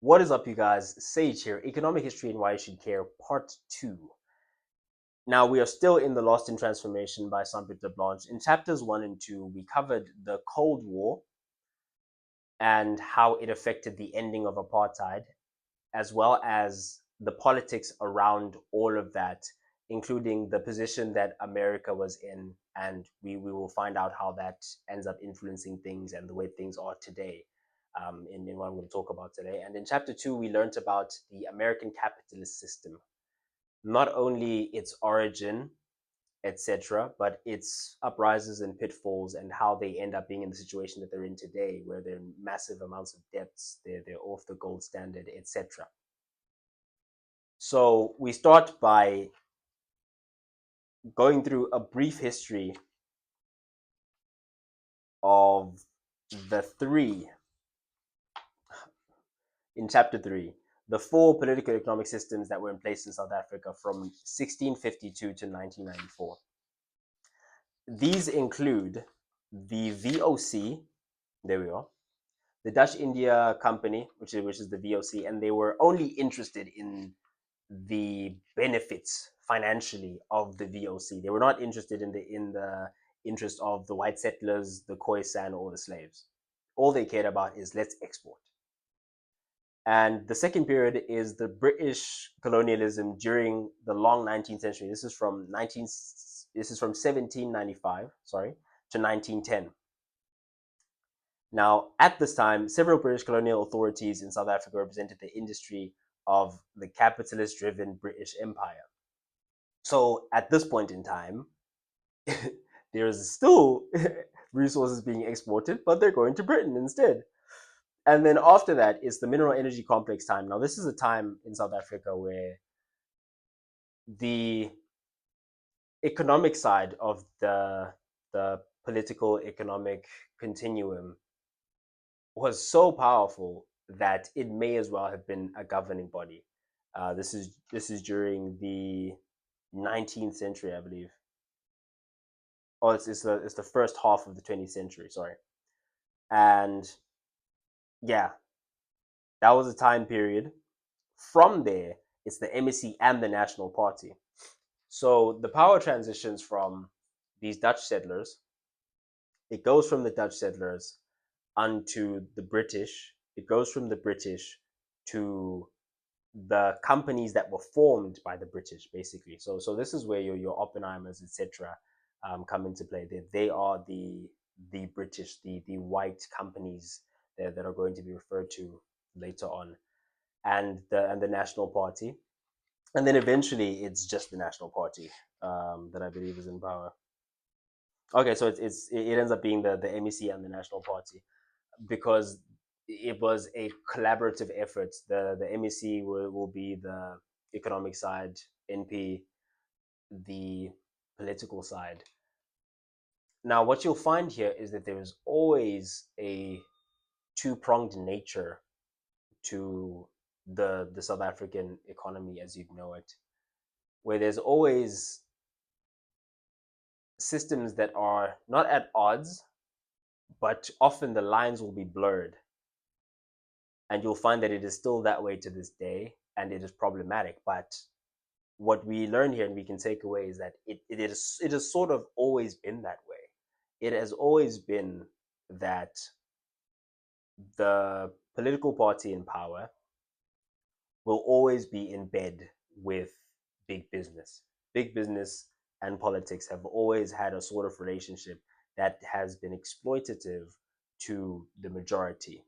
What is up, you guys? Sage here, Economic History and Why You Should Care, Part 2. Now, we are still in The Lost in Transformation by Saint-Pierre de Blanche. In chapters 1 and 2, we covered the Cold War and how it affected the ending of apartheid, as well as the politics around all of that, including the position that America was in. And we will find out how that ends up influencing things and the way things are today, in what I'm going to talk about today. And in chapter 2, we learned about the American capitalist system, not only its origin, etc., but its uprises and pitfalls and how they end up being in the situation that they're in today, where they're in massive amounts of debts, they're off the gold standard, etc. So we start by going through a brief history of the three in chapter 3, the four political economic systems that were in place in South Africa from 1652 to 1994. These include the VOC, there we are, the Dutch India Company, which is the VOC, and they were only interested in the benefits financially of the VOC. They were not interested in the interest of the white settlers, the Khoisan, or the slaves. All they cared about is let's export. And the second period is the British colonialism during the long 19th century. This is from 1795, sorry, to 1910. Now, at this time, several British colonial authorities in South Africa represented the industry of the capitalist driven British Empire. So, at this point in time, there's still resources being exported, but they're going to Britain instead. And then after that, it's the mineral energy complex time. Now, this is a time in South Africa where the economic side of the political economic continuum was so powerful that it may as well have been a governing body. This is during the 19th century, I believe. Oh, it's the first half of the 20th century. Sorry, and yeah, that was a time period. From there, it's the MSC and the National Party. So the power transitions from these Dutch settlers. It goes from the Dutch settlers onto the British. It goes from the British to the companies that were formed by the British, basically. So this is where your Oppenheimers, etc., come into play. They are the British, the white companies that are going to be referred to later on, and the National Party, and then eventually it's just the National Party, that I believe is in power. Okay, so it ends up being the MEC and the National Party, because it was a collaborative effort. The MEC will be the economic side, NP the political side. Now, what you'll find here is that there is always a two pronged nature to the South African economy as you know it, where there's always systems that are not at odds, but often the lines will be blurred. And you'll find that it is still that way to this day, and it is problematic. But what we learn here and we can take away is that it has sort of always been that way. It has always been that the political party in power will always be in bed with big business. Big business and politics have always had a sort of relationship that has been exploitative to the majority.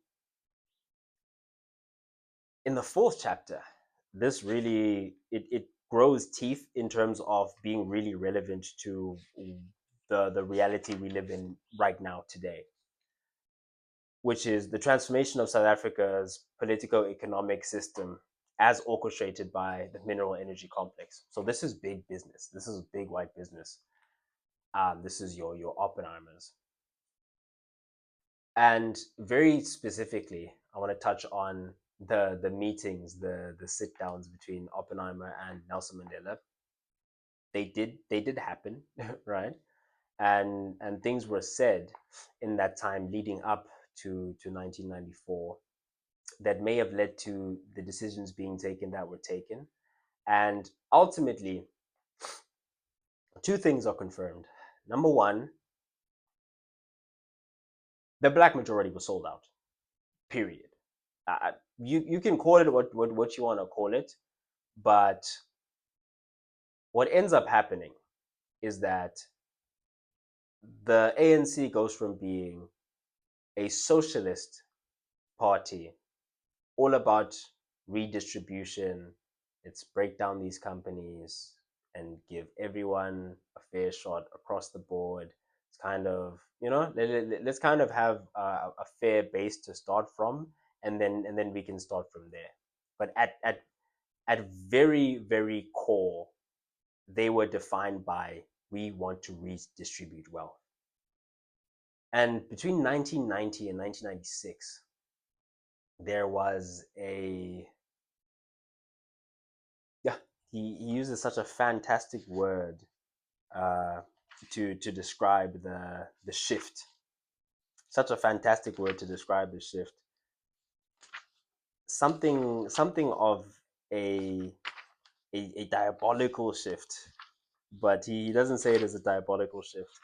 In the fourth chapter, this really it grows teeth in terms of being really relevant to the reality we live in right now today, which is the transformation of South Africa's political economic system as orchestrated by the mineral energy complex. So this is big business. This is big white business. This is your Oppenheimers. And very specifically, I want to touch on the meetings, the sit downs between Oppenheimer and Nelson Mandela. They did happen, right? And things were said in that time leading up to 1994. that may have led to the decisions being taken that were taken. And ultimately, two things are confirmed. Number one, the black majority was sold out. Period. You can call it what you want to call it, but what ends up happening is that the ANC goes from being a socialist party, all about redistribution. Let's break down these companies and give everyone a fair shot across the board. It's kind of, let's kind of have a fair base to start from, and then we can start from there. But at very very core, they were defined by we want to redistribute wealth. And between 1990 and 1996, there was a, yeah, he uses such a fantastic word uh, to describe the shift. Such a fantastic word to describe the shift. Something of a a diabolical shift, but he doesn't say it as a diabolical shift.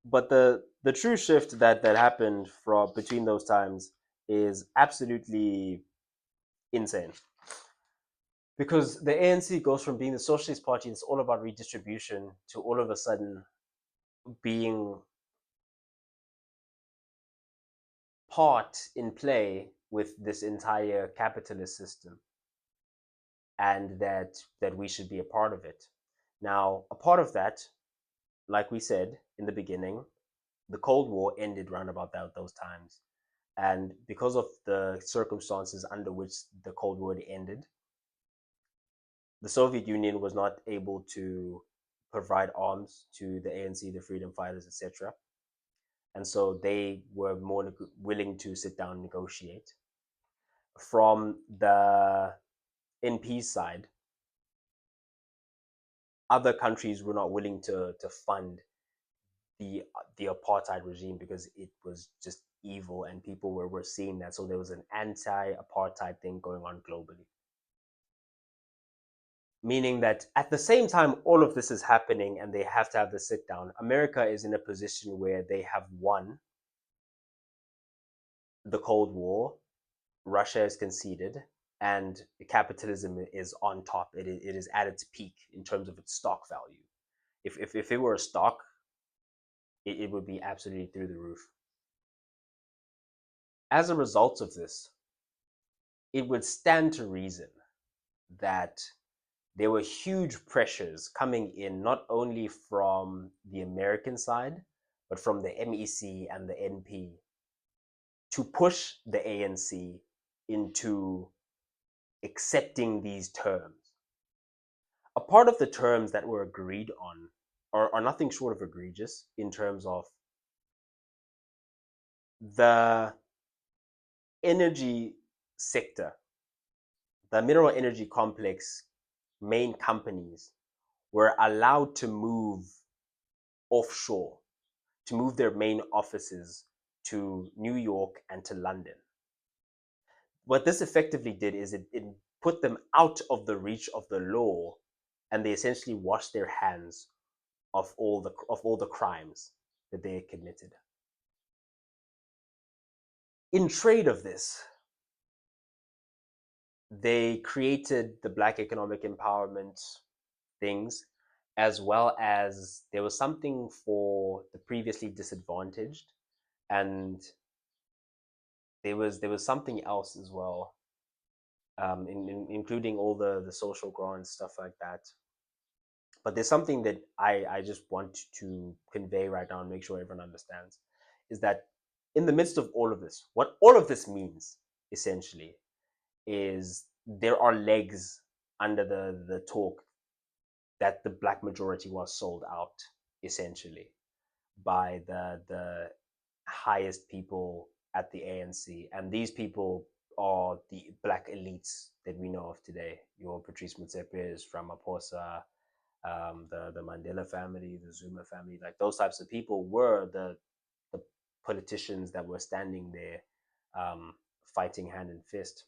But the true shift that happened from between those times is absolutely insane, because the ANC goes from being the socialist party that's all about redistribution to all of a sudden being part in play with this entire capitalist system, and that we should be a part of it. Now, a part of that, like we said in the beginning, the Cold War ended round about those times. And because of the circumstances under which the Cold War ended, the Soviet Union was not able to provide arms to the ANC, the freedom fighters, etc. And so they were more willing to sit down and negotiate. From the NP side, other countries were not willing to fund the the apartheid regime because it was just evil, and people were seeing that. So there was an anti-apartheid thing going on globally. Meaning that at the same time all of this is happening and they have to have the sit down, America is in a position where they have won the Cold War, Russia has conceded, and capitalism is on top. It is at its peak in terms of its stock value. If it were a stock, it would be absolutely through the roof. As a result of this, it would stand to reason that there were huge pressures coming in, not only from the American side, but from the MEC and the NP, to push the ANC into accepting these terms. A part of the terms that were agreed on are nothing short of egregious in terms of the energy sector, the mineral energy complex main companies were allowed to move offshore, to move their main offices to New York and to London. What this effectively did is it put them out of the reach of the law, and they essentially washed their hands of all the crimes that they had committed. In trade of this, they created the Black economic empowerment things, as well as there was something for the previously disadvantaged, and there was something else as well, including all the social grants, stuff like that. But there's something that I just want to convey right now and make sure everyone understands, is that in the midst of all of this, what all of this means essentially is there are legs under the talk that the black majority was sold out essentially by the highest people at the ANC, and these people are the black elites that we know of today. Your Patrice Motsepe, Ramaphosa, the Mandela family, the Zuma family, like those types of people were the politicians that were standing there fighting hand in fist.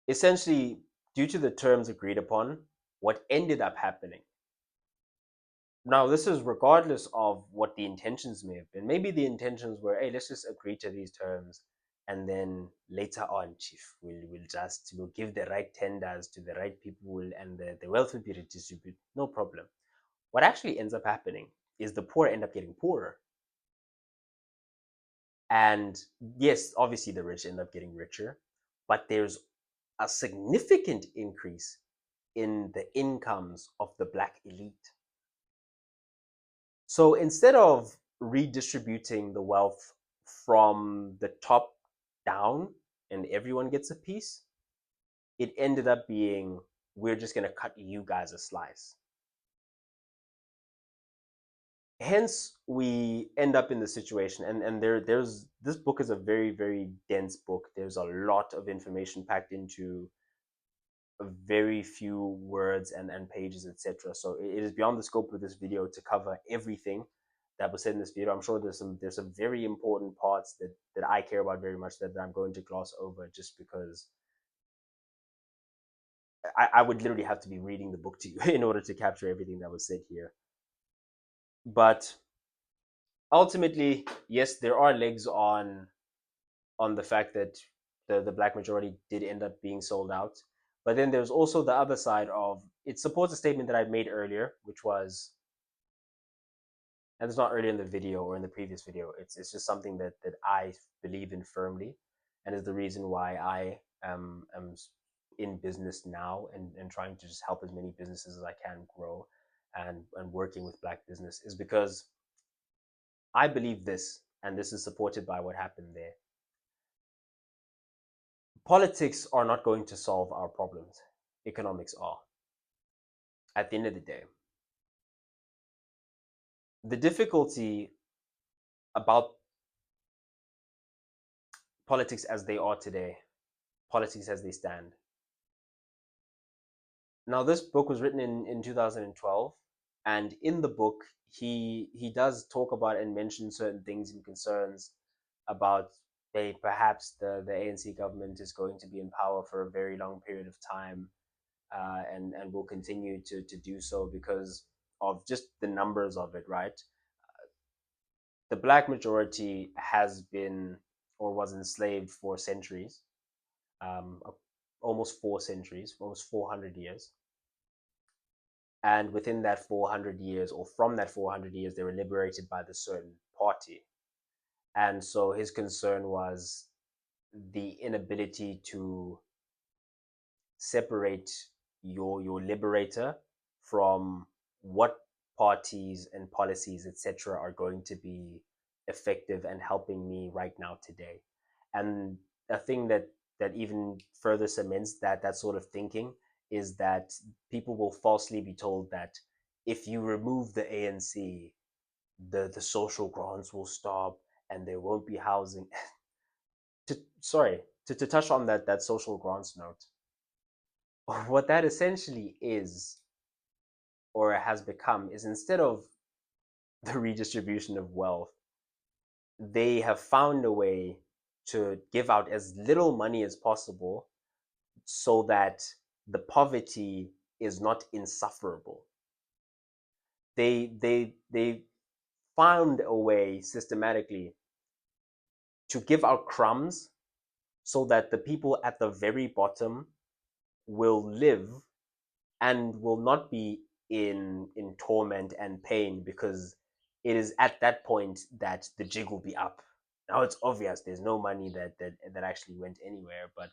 Essentially, due to the terms agreed upon, what ended up happening. Now, this is regardless of what the intentions may have been. Maybe the intentions were, hey, let's just agree to these terms, and then later on, chief, we'll give the right tenders to the right people, and the wealth will be redistributed. No problem. What actually ends up happening is the poor end up getting poorer. And yes, obviously the rich end up getting richer, but there's a significant increase in the incomes of the black elite. So instead of redistributing the wealth from the top down and everyone gets a piece, it ended up being, we're just going to cut you guys a slice. Hence, we end up in the situation, and there's this book is a very, very dense book. There's a lot of information packed into a very few words and pages, etc. So it is beyond the scope of this video to cover everything that was said in this video. I'm sure there's some very important parts that I care about very much that I'm going to gloss over, just because I would literally have to be reading the book to you in order to capture everything that was said here. But ultimately, yes, there are legs on the fact that the black majority did end up being sold out. But then there's also the other side of, it supports a statement that I made earlier, which was, and it's not earlier in the video or in the previous video, it's just something that I believe in firmly, and is the reason why I am in business now, and trying to just help as many businesses as I can grow, and working with black business, is because I believe this, and this is supported by what happened there. Politics are not going to solve our problems. Economics are. At the end of the day, the difficulty about politics as they are today, politics as they stand. Now, this book was written in 2012, and in the book, he does talk about and mention certain things and concerns about, hey, perhaps the ANC government is going to be in power for a very long period of time, and will continue to do so because of just the numbers of it, right? The black majority has been or was enslaved for centuries, um, almost 4 centuries, almost 400 years. And within that 400 years, or from that 400 years, they were liberated by the certain party. And so his concern was the inability to separate your liberator from what parties and policies, etc., are going to be effective and helping me right now today. And a thing that even further cements that sort of thinking is that people will falsely be told that if you remove the ANC, the social grants will stop and there won't be housing. To touch on that social grants note, what that essentially is, or has become, is instead of the redistribution of wealth, they have found a way to give out as little money as possible so that the poverty is not insufferable. They found a way systematically to give out crumbs so that the people at the very bottom will live and will not be in torment and pain, because it is at that point that the jig will be up. Now it's obvious there's no money that actually went anywhere, but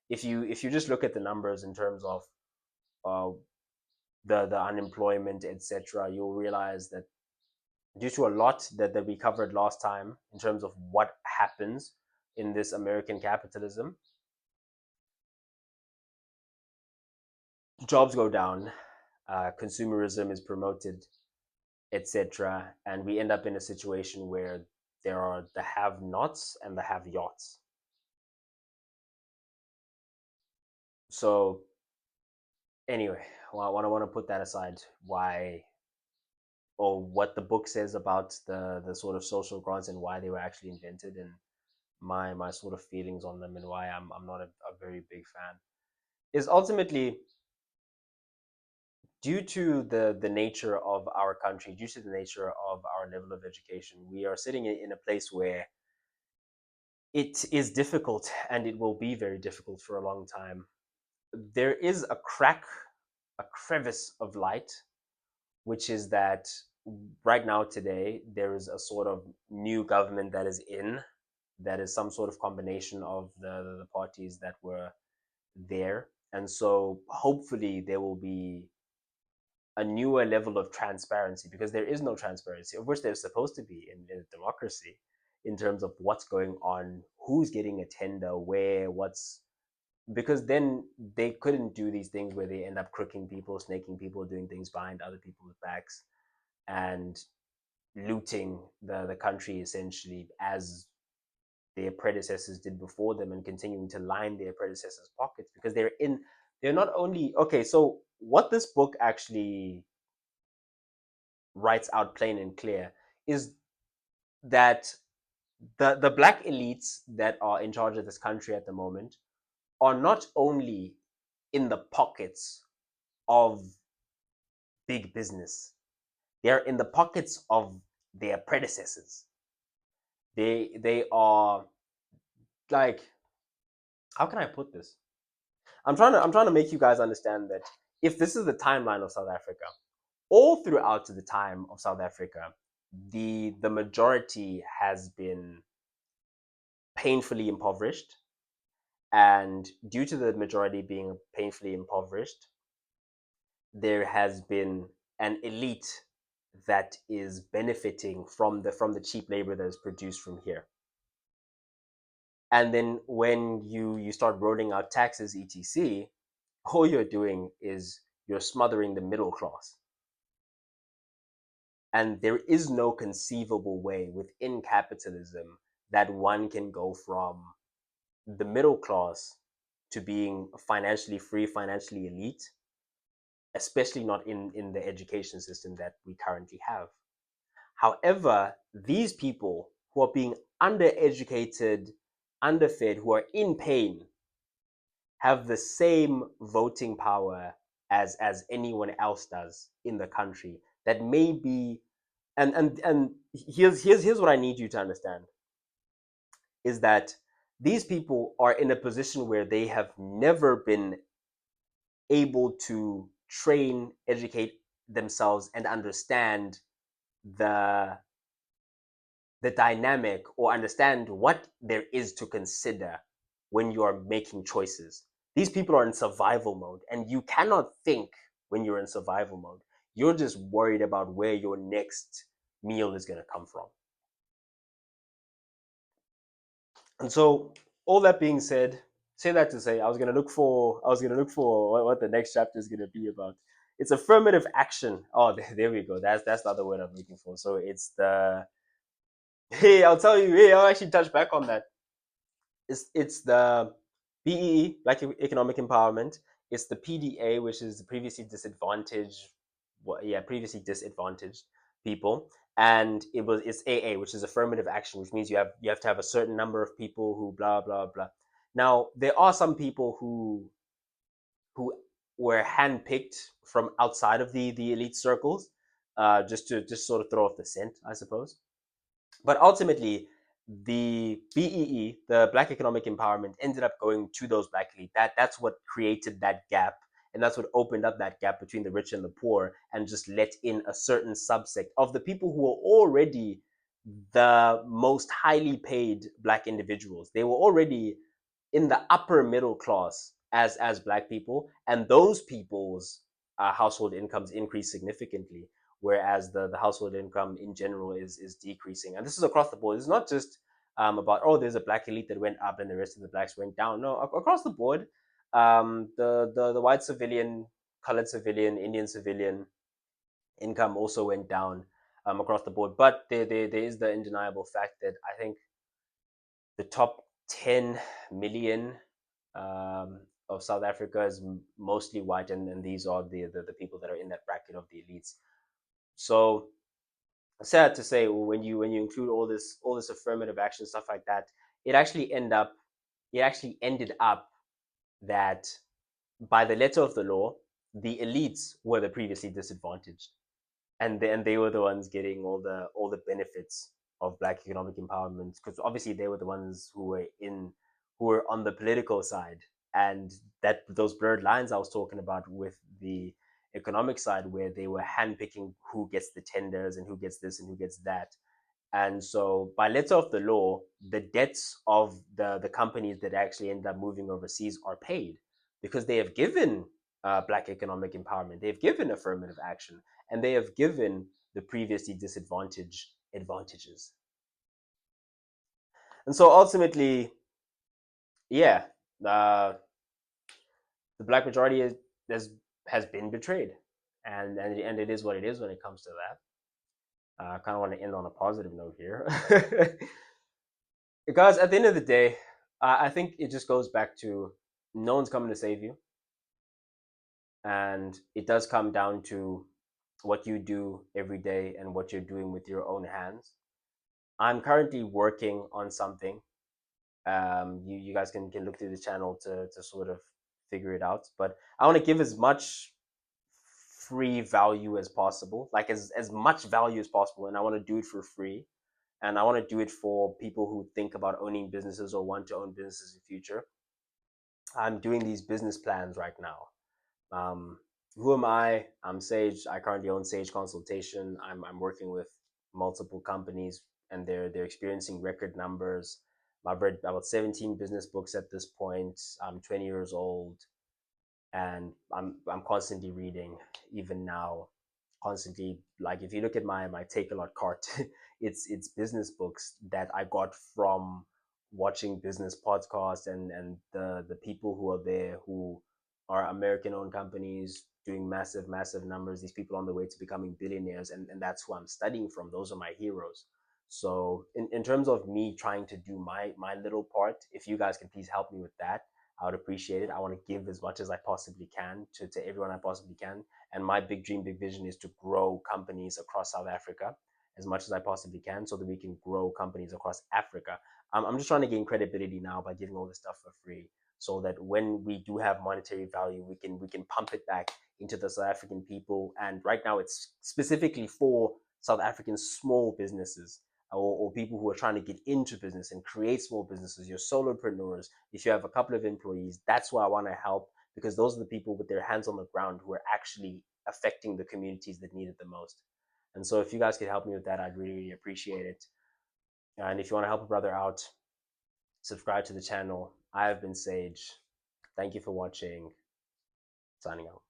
if you just look at the numbers in terms of uh, the unemployment, etc., you'll realize that due to a lot that we covered last time in terms of what happens in this American capitalism, jobs go down, consumerism is promoted, etc., and we end up in a situation where there are the have-nots and the have-yachts. So anyway, well, I want to put that aside. Why or what the book says about the sort of social grants and why they were actually invented, and my sort of feelings on them and why I'm not a very big fan, is ultimately due to the nature of our country, due to the nature of our level of education. We are sitting in a place where it is difficult, and it will be very difficult for a long time. There is a crack, a crevice of light, which is that right now, today, there is a sort of new government that is in, that is some sort of combination of the parties that were there. And so hopefully there will be a newer level of transparency, because there is no transparency, of which there's supposed to be in a democracy, in terms of what's going on, who's getting a tender, where, what's, because then they couldn't do these things where they end up crooking people, snaking people, doing things behind other people's backs, and looting the country essentially, as their predecessors did before them, and continuing to line their predecessors' pockets, because they're not only, okay, so what this book actually writes out plain and clear is that the black elites that are in charge of this country at the moment are not only in the pockets of big business, they're in the pockets of their predecessors. They are, like, how can I put this? I'm trying to make you guys understand that if this is the timeline of South Africa, all throughout the time of South Africa, the majority has been painfully impoverished, and due to the majority being painfully impoverished, there has been an elite that is benefiting from the cheap labor that is produced from here. And then when you start rolling out taxes, etc., all you're doing is you're smothering the middle class. And there is no conceivable way within capitalism that one can go from the middle class to being financially free, financially elite, especially not in the education system that we currently have. However, these people who are being undereducated, underfed, who are in pain, have the same voting power as anyone else does in the country. That may be, and here's what I need you to understand, is that these people are in a position where they have never been able to train, educate themselves, and understand the the dynamic, or understand what there is to consider when you are making choices. These people are in survival mode, and you cannot think when you're in survival mode. You're just worried about where your next meal is going to come from. And so, all that being said, say that to say, I was gonna look for what the next chapter is gonna be about. It's affirmative action. Oh, there we go. That's the other word I'm looking for. So it's the hey, I'll tell you. Hey, I'll actually touch back on that. It's the BEE, Black Economic Empowerment. It's the PDA, which is the previously disadvantaged people, and it's AA, which is affirmative action, which means you have to have a certain number of people who blah blah blah. Now there are some people who were handpicked from outside of the elite circles, just to just sort of throw off the scent, I suppose. But ultimately, the BEE, the Black Economic Empowerment, ended up going to those black elite. That's what created that gap, and that's what opened up that gap between the rich and the poor, and just let in a certain subsect of the people who were already the most highly paid black individuals. They were already in the upper middle class as black people, and those people's household incomes increase significantly, whereas the household income in general is decreasing. And this is across the board. It's not just about, oh, there's a black elite that went up and the rest of the blacks went down. No, across the board, the white civilian, colored civilian, Indian civilian income also went down, across the board. But there is the undeniable fact that I think the top 10 million of South Africa is mostly white, and these are the people that are in that bracket of the elites. So sad to say, when you include all this affirmative action stuff like that, it actually it actually ended up that by the letter of the law, the elites were the previously disadvantaged, and they were the ones getting all the benefits of black economic empowerment, because obviously they were the ones who were on the political side, and that those blurred lines I was talking about with the economic side, where they were handpicking who gets the tenders and who gets this and who gets that. And so, by letter of the law, the debts of the companies that actually end up moving overseas are paid because they have given black economic empowerment, they've given affirmative action, and they have given the previously disadvantaged advantages. And so, ultimately, yeah, uh, the black majority has has been betrayed, and it is what it is when it comes to that. I kind of want to end on a positive note here. Because at the end of the day, I think it just goes back to no one's coming to save you, and it does come down to what you do every day and what you're doing with your own hands. I'm currently working on something. You guys can look through the channel to sort of figure it out. But I want to give as much free value as possible, like as much value as possible, and I want to do it for free. And I want to do it for people who think about owning businesses or want to own businesses in the future. I'm doing these business plans right now. Um, who am I? I'm Sage. I currently own Sage Consultation. I'm working with multiple companies, and they're experiencing record numbers. I've read about 17 business books at this point. I'm 20 years old, and I'm constantly reading, even now, constantly. Like if you look at my Take a Lot cart, it's business books that I got from watching business podcasts, and the people who are there who are American owned companies doing massive numbers, these people on the way to becoming billionaires, and that's who I'm studying from. Those are my heroes. So in terms of me trying to do my little part, if you guys can please help me with that, I would appreciate it. I want to give as much as I possibly can to everyone I possibly can. And my big dream, big vision is to grow companies across South Africa as much as I possibly can, so that we can grow companies across Africa. I'm just trying to gain credibility now by giving all this stuff for free, so that when we do have monetary value, we can pump it back into the South African people. And right now, it's specifically for South African small businesses, or people who are trying to get into business and create small businesses. You're solopreneurs. If you have a couple of employees, that's why I want to help, because those are the people with their hands on the ground who are actually affecting the communities that need it the most. And so, if you guys could help me with that, I'd really appreciate it. And if you want to help a brother out, subscribe to the channel. I have been Sage. Thank you for watching. Signing out.